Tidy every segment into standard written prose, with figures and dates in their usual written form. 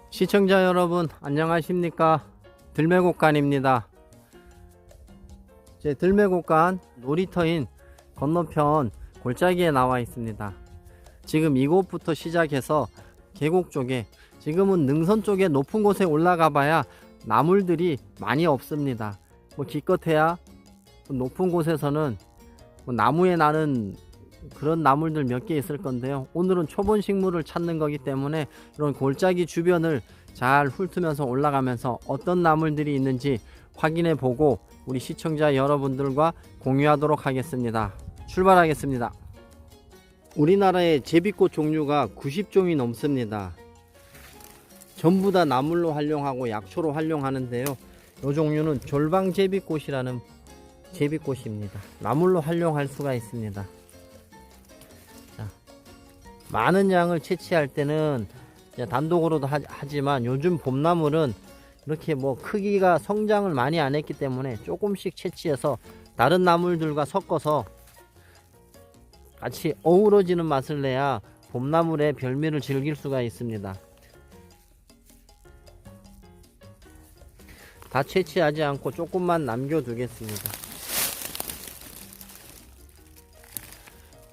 시청자 여러분 안녕하십니까. 들매곡간입니다. 제 들매곡간 놀이터인 건너편 골짜기에 나와 있습니다. 지금 이곳부터 시작해서 계곡 쪽에, 지금은 능선 쪽에 높은 곳에 올라가 봐야 나물들이 많이 없습니다. 기껏해야 높은 곳에서는 나무에 나는 그런 나물들 몇 개 있을 건데요, 오늘은 초본 식물을 찾는 거기 때문에 이런 골짜기 주변을 잘 훑으면서 올라가면서 어떤 나물들이 있는지 확인해 보고 우리 시청자 여러분들과 공유하도록 하겠습니다. 출발하겠습니다. 우리나라의 제비꽃 종류가 90종이 넘습니다. 전부 다 나물로 활용하고 약초로 활용하는데요, 이 종류는 졸방제비꽃이라는 제비꽃입니다. 나물로 활용할 수가 있습니다. 자, 많은 양을 채취할 때는 단독으로도 하지만 요즘 봄나물은 이렇게 크기가 성장을 많이 안 했기 때문에 조금씩 채취해서 다른 나물들과 섞어서 같이 어우러지는 맛을 내야 봄나물의 별미를 즐길 수가 있습니다. 다 채취하지 않고 조금만 남겨두겠습니다.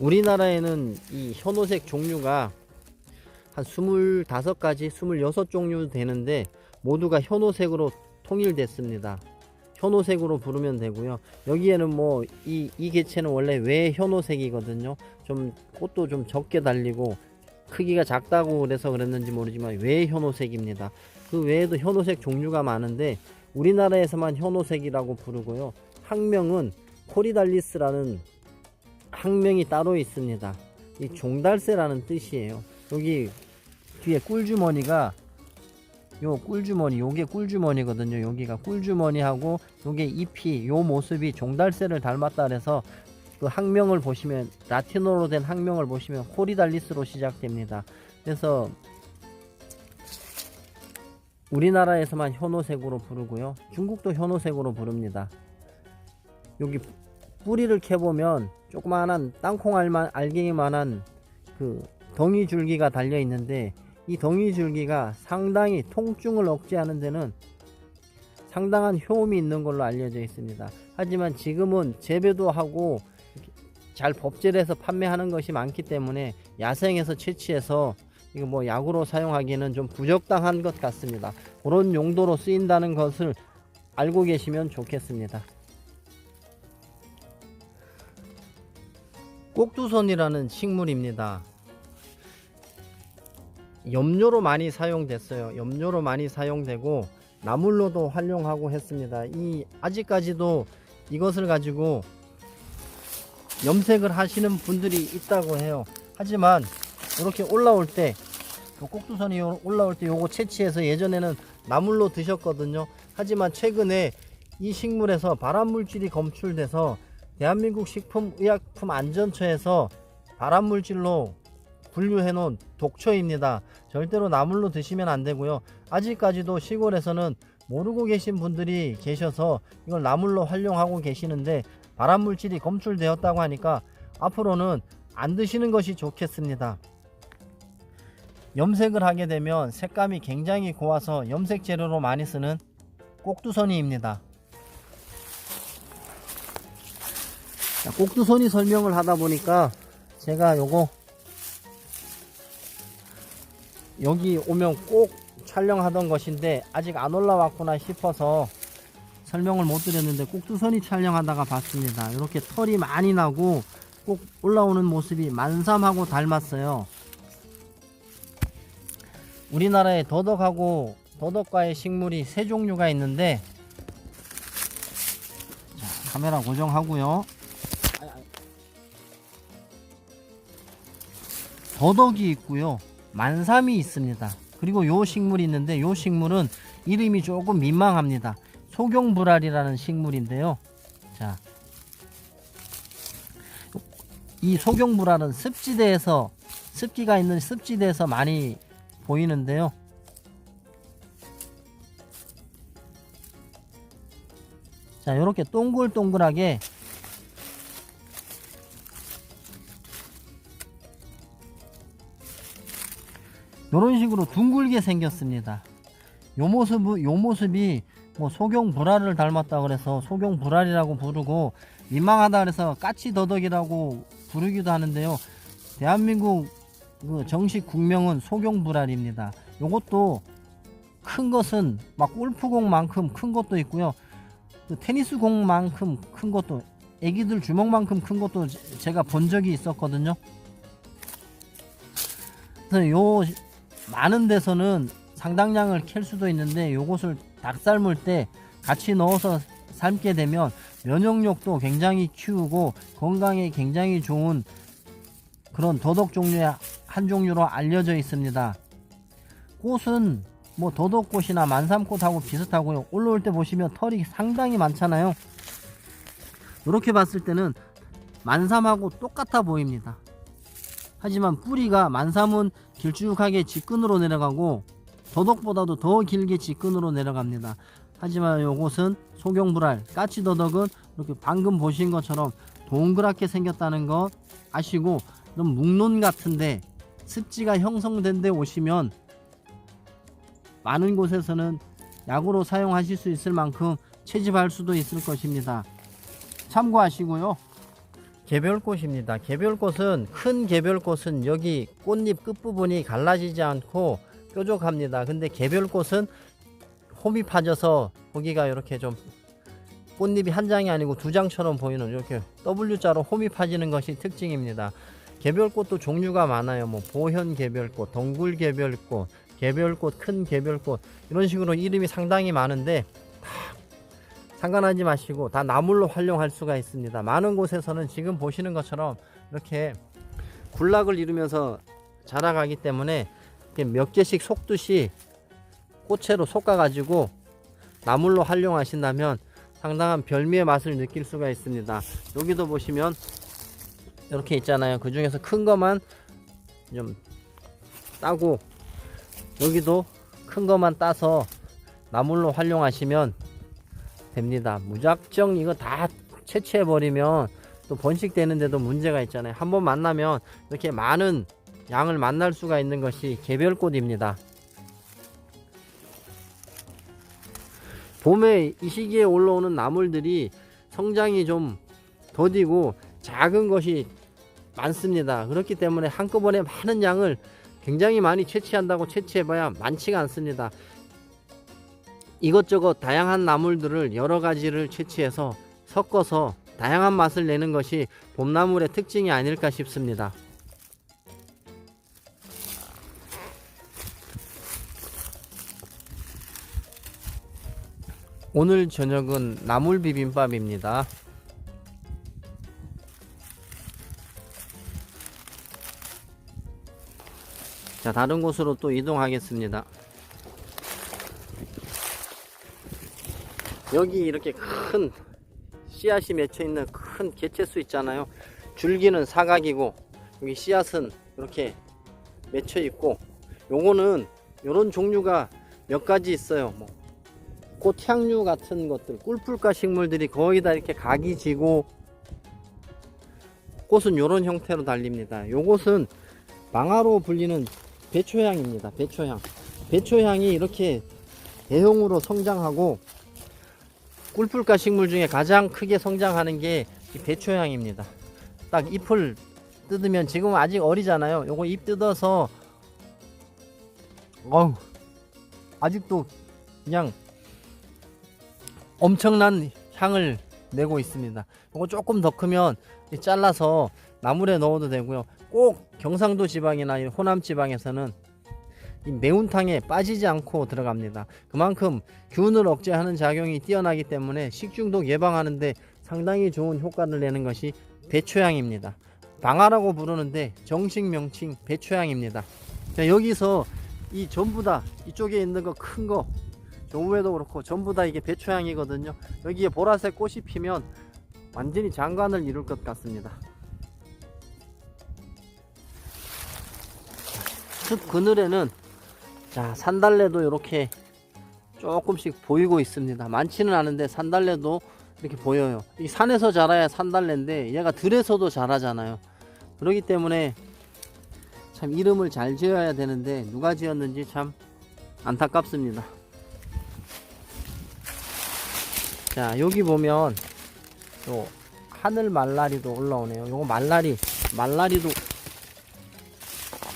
우리나라에는 이 현오색 종류가 한 25가지, 26종류 되는데 모두가 현오색으로 통일됐습니다. 현오색으로 부르면 되고요. 여기에는 이 개체는 원래 외 현오색이거든요. 좀 꽃도 좀 적게 달리고 크기가 작다고 그래서 그랬는지 모르지만 외 현오색입니다. 그 외에도 현오색 종류가 많은데 우리나라에서만 현오색이라고 부르고요. 학명은 코리달리스라는 학명이 따로 있습니다. 이 종달새라는 뜻이에요. 여기 뒤에 꿀주머니가, 요 꿀주머니, 요게 꿀주머니거든요. 여기가 꿀주머니하고 요게 잎이, 요 모습이 종달새를 닮았다 그래서 그 학명을 보시면, 라틴어로 된 학명을 보시면 코리달리스로 시작됩니다. 그래서 우리나라에서만 현오색으로 부르고요. 중국도 현오색으로 부릅니다. 여기 뿌리를 캐보면 조그마한 땅콩 알갱이만한 그 덩이줄기가 달려 있는데, 이 덩이줄기가 상당히 통증을 억제하는 데는 상당한 효험이 있는 걸로 알려져 있습니다. 하지만 지금은 재배도 하고 잘 법제해서 판매하는 것이 많기 때문에 야생에서 채취해서 이거 약으로 사용하기에는 좀 부적당한 것 같습니다. 그런 용도로 쓰인다는 것을 알고 계시면 좋겠습니다. 꼭두손이라는 식물입니다. 염료로 많이 사용됐어요. 염료로 많이 사용되고 나물로도 활용하고 했습니다. 아직까지도 이것을 가지고 염색을 하시는 분들이 있다고 해요. 하지만 이렇게 올라올 때, 꼭두선이 올라올 때 요거 채취해서 예전에는 나물로 드셨거든요. 하지만 최근에 이 식물에서 발암물질이 검출돼서 대한민국 식품의약품안전처에서 발암물질로 분류해 놓은 독초입니다. 절대로 나물로 드시면 안 되고요. 아직까지도 시골에서는 모르고 계신 분들이 계셔서 이걸 나물로 활용하고 계시는데, 발암물질이 검출되었다고 하니까 앞으로는 안 드시는 것이 좋겠습니다. 염색을 하게 되면 색감이 굉장히 고와서 염색 재료로 많이 쓰는 꼭두선이입니다. 꼭두선이 설명을 하다 보니까 제가 요거 여기 오면 꼭 촬영하던 것인데 아직 안 올라왔구나 싶어서 설명을 못 드렸는데, 꼭두선이 촬영하다가 봤습니다. 이렇게 털이 많이 나고 꼭 올라오는 모습이 만삼하고 닮았어요. 우리나라에 더덕과의 식물이 세 종류가 있는데, 자, 카메라 고정하고요. 더덕이 있고요, 만삼이 있습니다. 그리고 요 식물이 있는데, 요 식물은 이름이 조금 민망합니다. 소경불알이라는 식물인데요. 자, 이 소경불알은 습기가 있는 습지대에서 많이 보이는데요. 자, 이렇게 동글동글하게 이런 식으로 둥글게 생겼습니다. 요 모습이 뭐 소경불알을 닮았다 그래서 소경불알이라고 부르고, 민망하다 그래서 까치더덕이라고 부르기도 하는데요. 대한민국 그 정식 국명은 소경불알입니다. 요것도 큰 것은 막 골프공만큼 큰 것도 있고요. 그 테니스공만큼 큰 것도, 애기들 주먹만큼 큰 것도 제가 본 적이 있었거든요. 그래서 요 많은 데서는 상당량을 캘 수도 있는데, 요것을 닭 삶을 때 같이 넣어서 삶게 되면 면역력도 굉장히 키우고 건강에 굉장히 좋은 그런 더덕 종류의 한 종류로 알려져 있습니다. 꽃은 뭐 더덕꽃이나 만삼꽃하고 비슷하고요. 올라올 때 보시면 털이 상당히 많잖아요. 이렇게 봤을 때는 만삼하고 똑같아 보입니다. 하지만 뿌리가, 만삼은 길쭉하게 직근으로 내려가고 더덕보다도 더 길게 직근으로 내려갑니다. 하지만 요것은 소경불알, 까치더덕은 이렇게 방금 보신 것처럼 동그랗게 생겼다는 것 아시고, 좀 묵론 같은데 습지가 형성된 데 오시면 많은 곳에서는 약으로 사용하실 수 있을 만큼 채집할 수도 있을 것입니다. 참고하시고요. 개별꽃입니다. 개별꽃은, 큰 개별꽃은 여기 꽃잎 끝부분이 갈라지지 않고 뾰족합니다. 근데 개별꽃은 홈이 파져서 거기가 이렇게 좀 꽃잎이 한 장이 아니고 두 장처럼 보이는, 이렇게 W자로 홈이 파지는 것이 특징입니다. 개별꽃도 종류가 많아요. 뭐 보현 개별꽃, 덩굴 개별꽃, 개별꽃, 큰 개별꽃, 이런 식으로 이름이 상당히 많은데 상관하지 마시고 다 나물로 활용할 수가 있습니다. 많은 곳에서는 지금 보시는 것처럼 이렇게 군락을 이루면서 자라가기 때문에 이렇게 몇 개씩 속듯이 꽃채로 솎아 가지고 나물로 활용하신다면 상당한 별미의 맛을 느낄 수가 있습니다. 여기도 보시면 이렇게 있잖아요. 그 중에서 큰 것만 좀 따고, 여기도 큰 것만 따서 나물로 활용하시면 됩니다. 무작정 이거 다 채취해 버리면 또 번식되는데도 문제가 있잖아요. 한번 만나면 이렇게 많은 양을 만날 수가 있는 것이 개별꽃입니다. 봄에 이 시기에 올라오는 나물들이 성장이 좀 더디고 작은 것이 많습니다. 그렇기 때문에 한꺼번에 많은 양을 굉장히 많이 채취한다고 채취해봐야 많지가 않습니다. 이것저것 다양한 나물들을 여러 가지를 채취해서 섞어서 다양한 맛을 내는 것이 봄나물의 특징이 아닐까 싶습니다. 오늘 저녁은 나물 비빔밥입니다. 자, 다른 곳으로 또 이동하겠습니다. 여기 이렇게 큰 씨앗이 맺혀 있는 큰 개체수 있잖아요. 줄기는 사각이고 여기 씨앗은 이렇게 맺혀 있고, 요거는 요런 종류가 몇 가지 있어요. 뭐 꽃향류 같은 것들, 꿀풀과 식물들이 거의 다 이렇게 각이 지고, 꽃은 요런 형태로 달립니다. 요것은 망화로 불리는 배초향입니다. 배초향이 이렇게 대형으로 성장하고, 꿀풀과 식물 중에 가장 크게 성장하는 게 이 배초향입니다. 딱 잎을 뜯으면, 지금 아직 어리잖아요. 요거 잎 뜯어서 아직도 그냥 엄청난 향을 내고 있습니다. 요거 조금 더 크면 잘라서 나물에 넣어도 되고요. 꼭 경상도 지방이나 호남 지방에서는 이 매운탕에 빠지지 않고 들어갑니다. 그만큼 균을 억제하는 작용이 뛰어나기 때문에 식중독 예방하는데 상당히 좋은 효과를 내는 것이 배초향입니다. 방아라고 부르는데 정식 명칭 배초향입니다. 자, 여기서 이 전부 다 이쪽에 있는 거 큰 거, 저 위에도 그렇고 전부 다 이게 배초향이거든요. 여기에 보라색 꽃이 피면 완전히 장관을 이룰 것 같습니다. 숲 그늘에는 자, 산달래도 이렇게 조금씩 보이고 있습니다. 많지는 않은데 산달래도 이렇게 보여요. 이 산에서 자라야 산달래인데 얘가 들에서도 자라잖아요. 그렇기 때문에 참 이름을 잘 지어야 되는데 누가 지었는지 참 안타깝습니다. 자, 여기 보면 요 하늘 말라리도 올라오네요. 요거 말라리도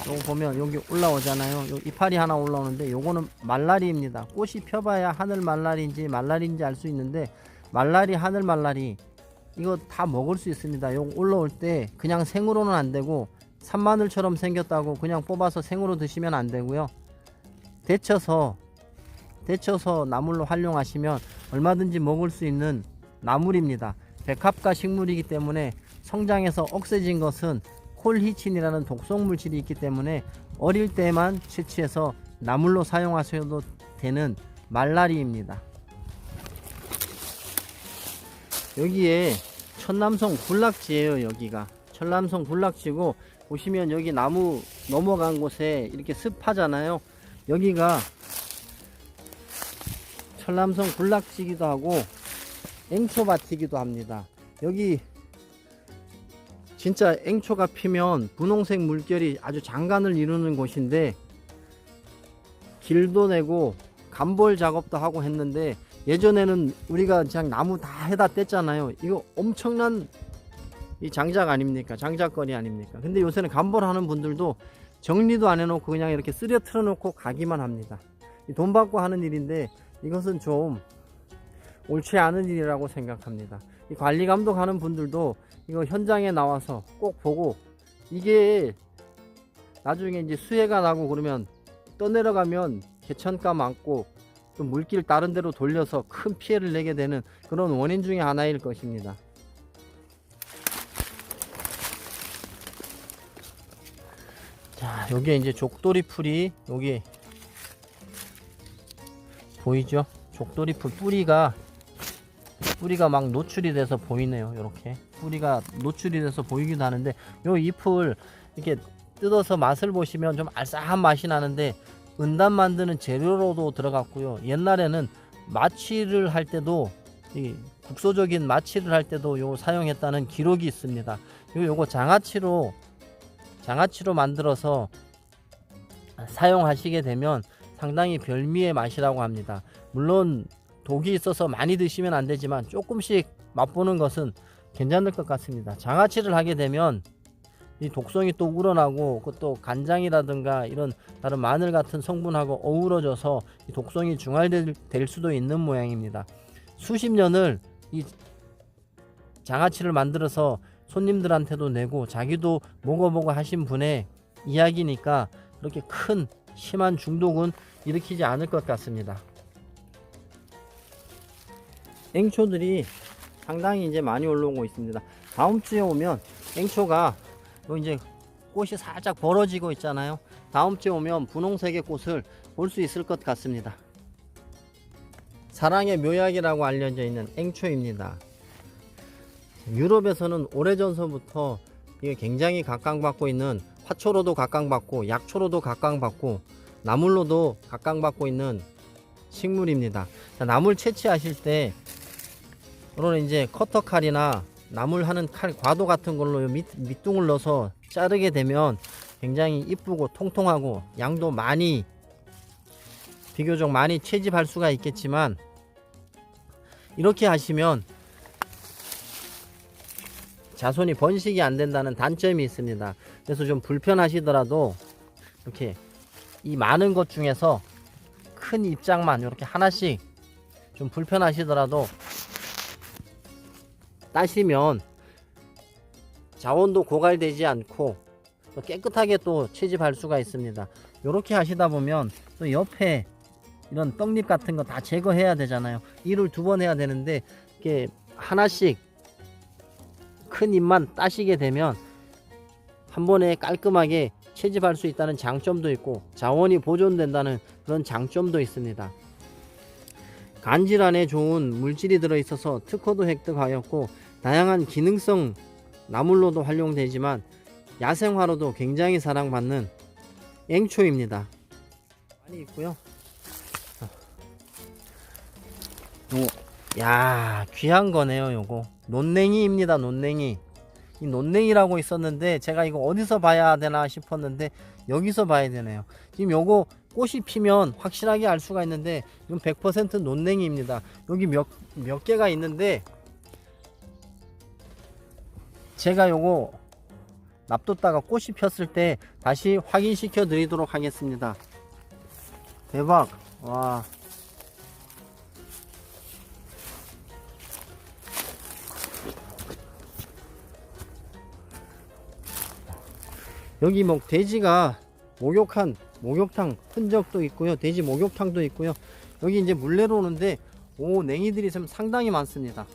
요거 보면 여기 올라오잖아요. 요 이파리 하나 올라오는데 요거는 말라리입니다. 꽃이 펴봐야 하늘 말라리인지 알 수 있는데 말라리, 하늘 말라리 이거 다 먹을 수 있습니다. 요거 올라올 때 그냥 생으로는 안 되고 산마늘처럼 생겼다고 그냥 뽑아서 생으로 드시면 안 되고요. 데쳐서 나물로 활용하시면 얼마든지 먹을 수 있는 나물입니다. 백합과 식물이기 때문에 성장해서 억세진 것은 콜히친이라는 독성 물질이 있기 때문에 어릴 때만 채취해서 나물로 사용하셔도 되는 말라리입니다. 여기에 천남성 군락지예요. 여기가 천남성 군락지고 보시면 여기 나무 넘어간 곳에 이렇게 습하잖아요. 여기가 천남성 군락지기도 하고 앵초밭이기도 합니다. 여기 진짜 앵초가 피면 분홍색 물결이 아주 장관을 이루는 곳인데 길도 내고 감볼 작업도 하고 했는데 예전에는 우리가 그냥 나무 다 해다 뗐잖아요. 이거 엄청난 이 장작 아닙니까? 장작거리 아닙니까? 근데 요새는 감볼하는 분들도 정리도 안 해놓고 그냥 이렇게 쓰려 틀어놓고 가기만 합니다. 돈 받고 하는 일인데 이것은 좀 옳지 않은 일이라고 생각합니다. 이 관리 감독하는 분들도 이거 현장에 나와서 꼭 보고 이게 나중에 이제 수해가 나고 그러면 떠내려가면 개천가 많고 또 물길 다른 데로 돌려서 큰 피해를 내게 되는 그런 원인 중에 하나일 것입니다. 자, 여기에 이제 족돌이 풀이 여기 보이죠? 족돌이 풀 뿌리가 막 노출이 돼서 보이네요. 이렇게 뿌리가 노출이 돼서 보이기도 하는데 요 잎을 이렇게 뜯어서 맛을 보시면 좀 알싸한 맛이 나는데 은담 만드는 재료로도 들어갔고요. 옛날에는 마취를 할 때도 이 국소적인 마취를 할 때도 요 사용했다는 기록이 있습니다. 요거 장아찌로 만들어서 사용하시게 되면 상당히 별미의 맛이라고 합니다. 물론 독이 있어서 많이 드시면 안 되지만 조금씩 맛보는 것은 괜찮을 것 같습니다. 장아찌를 하게 되면 이 독성이 또 우러나고 또 간장이라든가 이런 다른 마늘 같은 성분하고 어우러져서 이 독성이 중화될 수도 있는 모양입니다. 수십 년을 이 장아찌를 만들어서 손님들한테도 내고 자기도 먹어보고 하신 분의 이야기니까 그렇게 큰 심한 중독은 일으키지 않을 것 같습니다. 앵초들이 상당히 이제 많이 올라오고 있습니다. 다음 주에 오면 앵초가 이제 꽃이 살짝 벌어지고 있잖아요. 다음 주에 오면 분홍색의 꽃을 볼 수 있을 것 같습니다. 사랑의 묘약이라고 알려져 있는 앵초입니다. 유럽에서는 오래전서부터 이게 굉장히 각광받고 있는 화초로도 각광받고 약초로도 각광받고 나물로도 각광받고 있는 식물입니다. 자, 나물 채취하실 때 물론 이제 커터 칼이나 나물 하는 칼 과도 같은 걸로 밑둥을 넣어서 자르게 되면 굉장히 이쁘고 통통하고 양도 비교적 많이 채집할 수가 있겠지만 이렇게 하시면 자손이 번식이 안 된다는 단점이 있습니다. 그래서 좀 불편하시더라도 이렇게 이 많은 것 중에서 큰 입장만 이렇게 하나씩 좀 불편하시더라도 따시면 자원도 고갈되지 않고 또 깨끗하게 또 채집할 수가 있습니다. 이렇게 하시다 보면 또 옆에 이런 떡잎 같은 거 다 제거해야 되잖아요. 일을 2번 해야 되는데 이렇게 하나씩 큰 잎만 따시게 되면 한 번에 깔끔하게 채집할 수 있다는 장점도 있고 자원이 보존된다는 그런 장점도 있습니다. 간질환에 좋은 물질이 들어있어서 특허도 획득하였고 다양한 기능성 나물로도 활용되지만 야생화로도 굉장히 사랑받는 앵초입니다. 많이 있고요. 야, 귀한 거네요. 요거 논냉이입니다. 논냉이. 이 논냉이라고 있었는데 제가 이거 어디서 봐야 되나 싶었는데 여기서 봐야 되네요. 지금 요거 꽃이 피면 확실하게 알 수가 있는데 이건 100% 논냉이입니다. 여기 몇 개가 있는데 제가 요거 놔뒀다가 꽃이 폈을 때 다시 확인시켜 드리도록 하겠습니다. 대박. 와. 여기 뭐 돼지가 목욕탕 흔적도 있고요. 돼지 목욕탕도 있고요. 여기 이제 물 내려오는데 오, 냉이들이 좀 상당히 많습니다.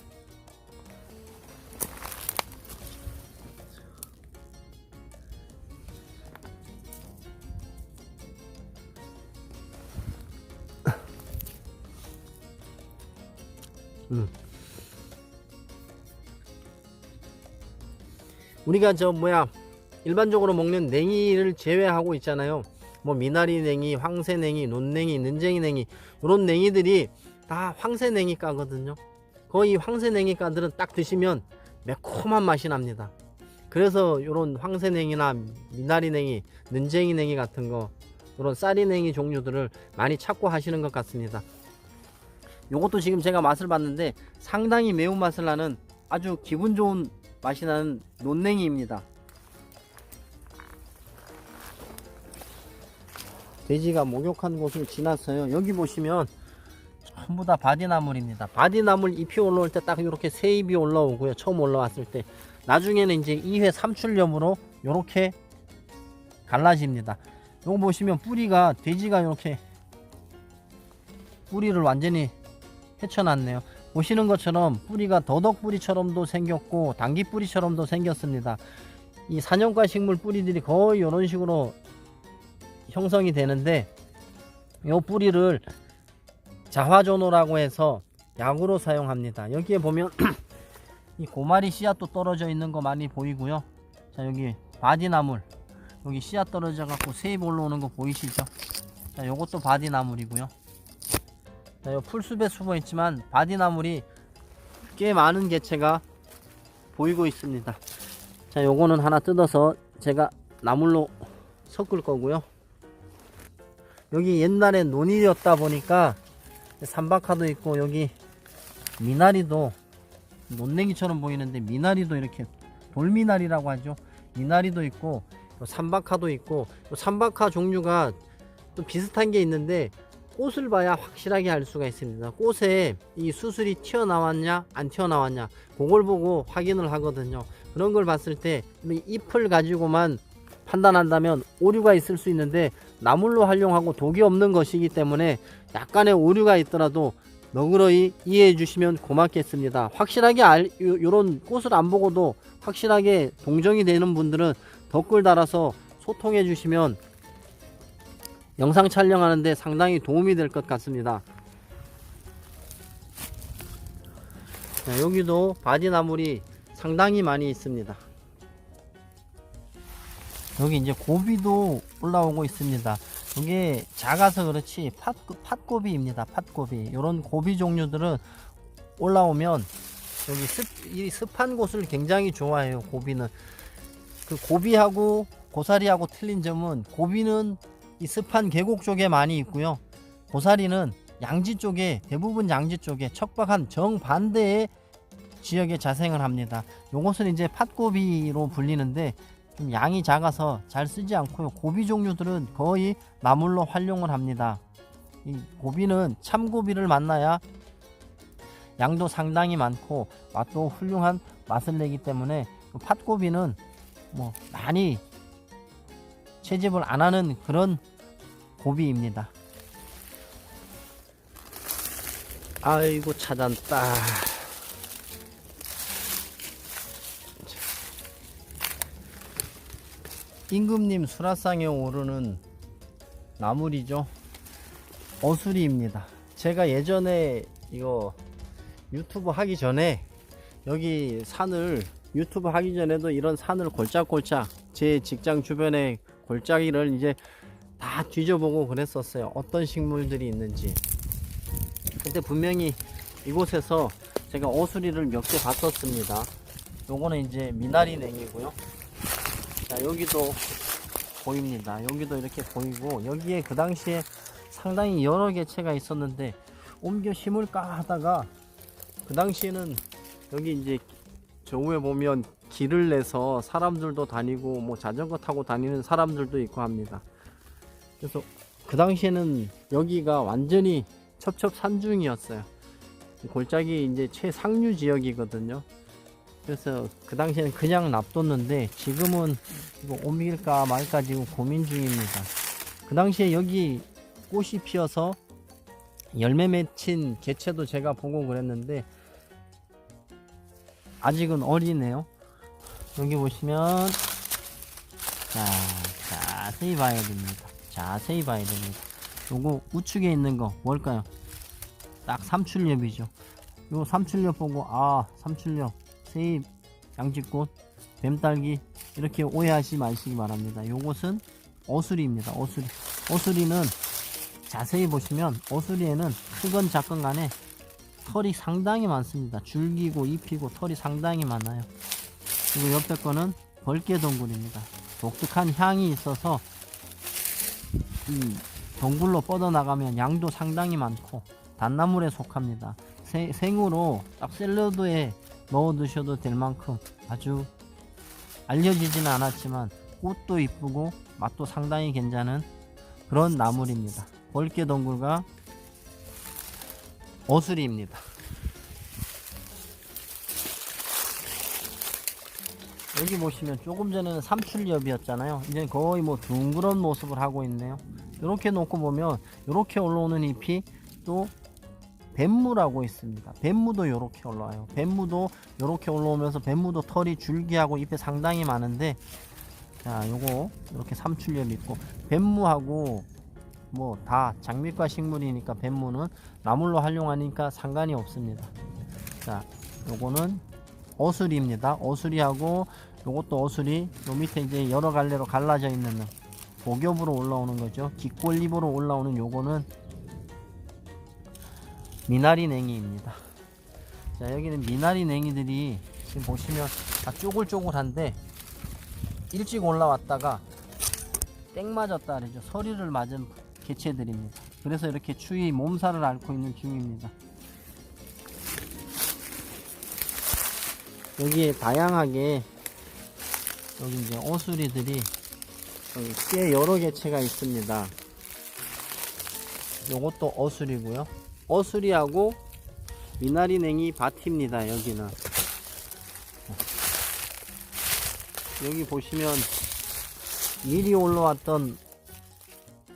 우리가 일반적으로 먹는 냉이를 제외하고 있잖아요. 뭐 미나리 냉이, 황새 냉이, 논냉이, 는쟁이 냉이, 이런 냉이들이 다 황새 냉이가거든요. 거의 황새 냉이가들은 딱 드시면 매콤한 맛이 납니다. 그래서 이런 황새 냉이나 미나리 냉이, 는쟁이 냉이 같은 거, 이런 쌀이 냉이 종류들을 많이 찾고 하시는 것 같습니다. 요것도 지금 제가 맛을 봤는데 상당히 매운맛을 나는 아주 기분 좋은 맛이 나는 논냉이입니다. 돼지가 목욕한 곳을 지났어요. 여기 보시면 전부 다 바디나물입니다. 바디나물 잎이 올라올 때 딱 이렇게 새 잎이 올라오고요. 처음 올라왔을 때 나중에는 이제 2회 삼출염으로 이렇게 갈라집니다. 요거 보시면 뿌리가 돼지가 이렇게 뿌리를 완전히 헤쳐놨네요. 보시는 것처럼 뿌리가 더덕뿌리처럼도 생겼고 당귀뿌리처럼도 생겼습니다. 이 사년과 식물 뿌리들이 거의 이런 식으로 형성이 되는데 이 뿌리를 자화조노라고 해서 약으로 사용합니다. 여기에 보면 이 고마리 씨앗도 떨어져 있는 거 많이 보이고요. 자, 여기 바디나물, 여기 씨앗 떨어져 갖고 새잎 올라오는 거 보이시죠? 자, 요것도 바디나물이고요. 자, 요 풀숲에 숨어 있지만 바디나물이 꽤 많은 개체가 보이고 있습니다. 자, 요거는 하나 뜯어서 제가 나물로 섞을 거고요. 여기 옛날에 논이었다 보니까 삼박하도 있고 여기 미나리도 논냉이처럼 보이는데 미나리도 이렇게 돌미나리라고 하죠. 미나리도 있고 삼박하도 있고 삼박하 종류가 또 비슷한 게 있는데 꽃을 봐야 확실하게 알 수가 있습니다. 꽃에 이 수술이 튀어나왔냐 안 튀어나왔냐 그걸 보고 확인을 하거든요. 그런 걸 봤을 때 잎을 가지고만 판단한다면 오류가 있을 수 있는데 나물로 활용하고 독이 없는 것이기 때문에 약간의 오류가 있더라도 너그러이 이해해 주시면 고맙겠습니다. 확실하게 이런 꽃을 안 보고도 확실하게 동정이 되는 분들은 댓글 달아서 소통해 주시면 영상 촬영하는데 상당히 도움이 될 것 같습니다. 자, 여기도 바디나물이 상당히 많이 있습니다. 여기 이제 고비도 올라오고 있습니다. 이게 작아서 그렇지 팥고비입니다. 팥고비. 이런 고비 종류들은 올라오면 여기 습한 곳을 굉장히 좋아해요. 고비는 그 고비하고 고사리하고 틀린 점은 고비는 이 습한 계곡 쪽에 많이 있고요. 고사리는 양지 쪽에 대부분 양지 쪽에 척박한 정반대의 지역에 자생을 합니다. 요것은 이제 팥고비로 불리는데 좀 양이 작아서 잘 쓰지 않고요. 고비 종류들은 거의 나물로 활용을 합니다. 이 고비는 참고비를 만나야 양도 상당히 많고 맛도 훌륭한 맛을 내기 때문에 팥고비는 뭐 많이 채집을 안 하는 그런 고비입니다. 아이고 찾았다. 임금님 수라상에 오르는 나물이죠. 어수리입니다. 제가 예전에 이거 유튜브 하기 전에 여기 산을 유튜브 하기 전에도 이런 산을 골짝골짝 제 직장 주변에 골짜기를 이제 다 뒤져보고 그랬었어요. 어떤 식물들이 있는지. 근데 분명히 이곳에서 제가 어수리를 몇 개 봤었습니다. 요거는 이제 미나리 냉이고요. 자, 여기도 보입니다. 여기도 이렇게 보이고, 여기에 그 당시에 상당히 여러 개체가 있었는데 옮겨 심을까 하다가, 그 당시에는 여기 이제 저 위에 보면 길을 내서 사람들도 다니고 뭐 자전거 타고 다니는 사람들도 있고 합니다. 그래서 그 당시에는 여기가 완전히 첩첩산중이었어요. 골짜기 이제 최상류 지역이거든요. 그래서 그 당시에는 그냥 놔뒀는데 지금은 이거 옮길까 말까 지금 고민 중입니다. 그 당시에 여기 꽃이 피어서 열매 맺힌 개체도 제가 보고 그랬는데 아직은 어리네요. 여기 보시면 자세히 봐야 됩니다. 자세히 봐야 됩니다. 요거 우측에 있는 거 뭘까요? 딱 삼출엽이죠. 요 삼출엽 보고 삼출엽, 세입, 양지꽃, 뱀딸기 이렇게 오해하지 마시기 바랍니다. 요것은 어수리입니다. 어수리는 자세히 보시면 어수리에는 크건 작건 간에 털이 상당히 많습니다. 줄기고 잎이고 털이 상당히 많아요. 그리고 옆에 거는 벌개동굴입니다. 독특한 향이 있어서 이 동굴로 뻗어나가면 양도 상당히 많고 단나물에 속합니다. 생으로 딱 샐러드에 넣어 드셔도 될 만큼 아주 알려지지는 않았지만 꽃도 이쁘고 맛도 상당히 괜찮은 그런 나물입니다. 벌개동굴과 어수리입니다. 여기 보시면 조금 전에는 삼출엽이었잖아요. 이제 거의 뭐 둥그런 모습을 하고 있네요. 이렇게 놓고 보면 이렇게 올라오는 잎이 또 뱀무라고 있습니다. 뱀무도 이렇게 올라와요. 뱀무도 이렇게 올라오면서 뱀무도 털이 줄기하고 잎에 상당히 많은데, 자 요거 이렇게 삼출엽 있고, 뱀무하고 뭐 다 장미과 식물이니까 뱀무는 나물로 활용하니까 상관이 없습니다. 자 요거는 어수리입니다. 어수리하고 요것도 어수리, 요 밑에 이제 여러 갈래로 갈라져 있는 복엽으로 올라오는 거죠. 깃골잎으로 올라오는 요거는 미나리 냉이입니다. 자 여기는 미나리 냉이들이 지금 보시면 다 쪼글쪼글한데 일찍 올라왔다가 땡 맞았다 그러죠. 서리를 맞은 개체들입니다. 그래서 이렇게 추위 몸살을 앓고 있는 중입니다. 여기에 다양하게 여기 이제 어수리들이 여기 꽤 여러 개체가 있습니다. 요것도 어수리고요. 어수리하고 미나리냉이 밭입니다. 여기는 여기 보시면 미리 올라왔던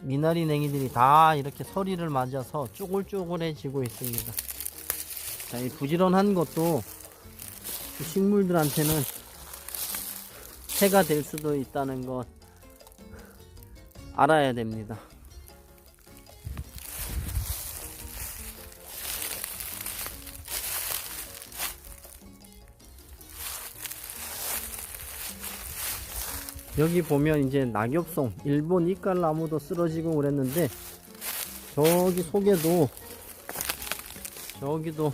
미나리냉이들이 다 이렇게 서리를 맞아서 쪼글쪼글해지고 있습니다. 자, 이 부지런한 것도 식물들한테는 해가 될 수도 있다는 것 알아야 됩니다. 여기 보면 이제 낙엽송, 일본 이깔나무도 쓰러지고 그랬는데 저기 속에도 저기도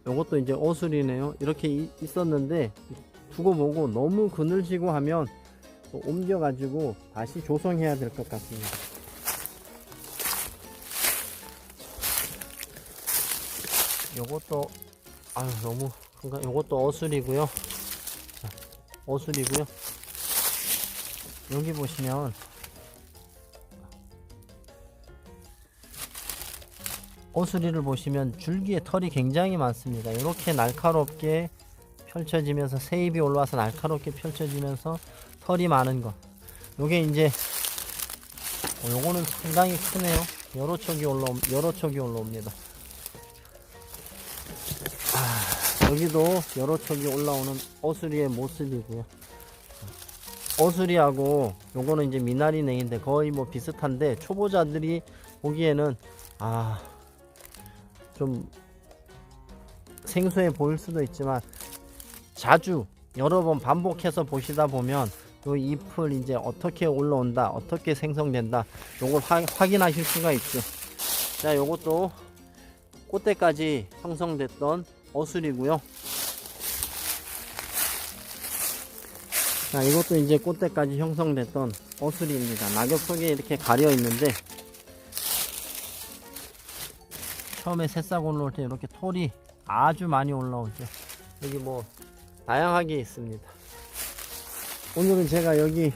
요것도 이제 어술이네요. 이렇게 있었는데 두고 보고 너무 그늘지고 하면 또 옮겨 가지고 다시 조성해야 될 것 같습니다. 요것도 너무 요것도 어술이고요. 어술이고요. 여기 보시면 어수리를 보시면 줄기에 털이 굉장히 많습니다. 이렇게 날카롭게 펼쳐지면서 새잎이 올라와서 날카롭게 펼쳐지면서 털이 많은 것. 요게 이제 요거는 상당히 크네요. 여러 촉이 올라옵니다. 여기도 여러 촉이 올라오는 어수리의 모습이고요. 어수리하고 요거는 이제 미나리냉인데 거의 뭐 비슷한데 초보자들이 보기에는 좀 생소해 보일 수도 있지만 자주 여러 번 반복해서 보시다 보면 요 잎을 이제 어떻게 올라온다, 어떻게 생성된다, 요걸 확인하실 수가 있죠. 자, 요것도 꽃대까지 형성됐던 어술이고요. 자, 이것도 이제 꽃대까지 형성됐던 어수리입니다. 낙엽 속에 이렇게 가려 있는데 처음에 새싹 올라올 때 이렇게 톨이 아주 많이 올라오죠. 여기 뭐 다양하게 있습니다. 오늘은 제가 여기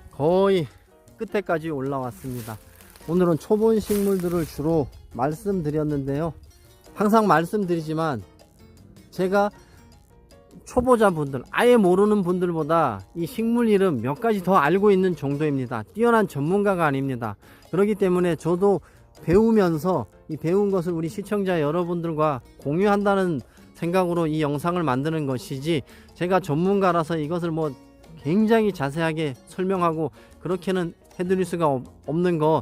거의 끝에까지 올라왔습니다. 오늘은 초본 식물들을 주로 말씀드렸는데요. 항상 말씀드리지만 제가 초보자분들, 아예 모르는 분들보다 이 식물 이름 몇 가지 더 알고 있는 정도입니다. 뛰어난 전문가가 아닙니다. 그렇기 때문에 저도 배우면서 이 배운 것을 우리 시청자 여러분들과 공유한다는 생각으로 이 영상을 만드는 것이지, 제가 전문가라서 이것을 뭐 굉장히 자세하게 설명하고 그렇게는 해드릴 수가 없는 거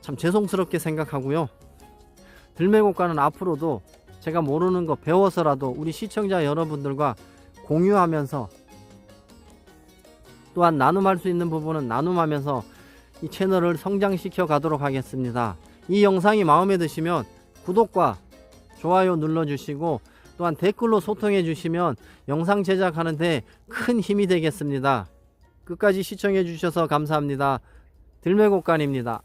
참 죄송스럽게 생각하고요. 들매곡과는 앞으로도 제가 모르는 거 배워서라도 우리 시청자 여러분들과 공유하면서, 또한 나눔할 수 있는 부분은 나눔하면서 이 채널을 성장시켜 가도록 하겠습니다. 이 영상이 마음에 드시면 구독과 좋아요 눌러주시고, 또한 댓글로 소통해 주시면 영상 제작하는데 큰 힘이 되겠습니다. 끝까지 시청해 주셔서 감사합니다. 들매곡간입니다.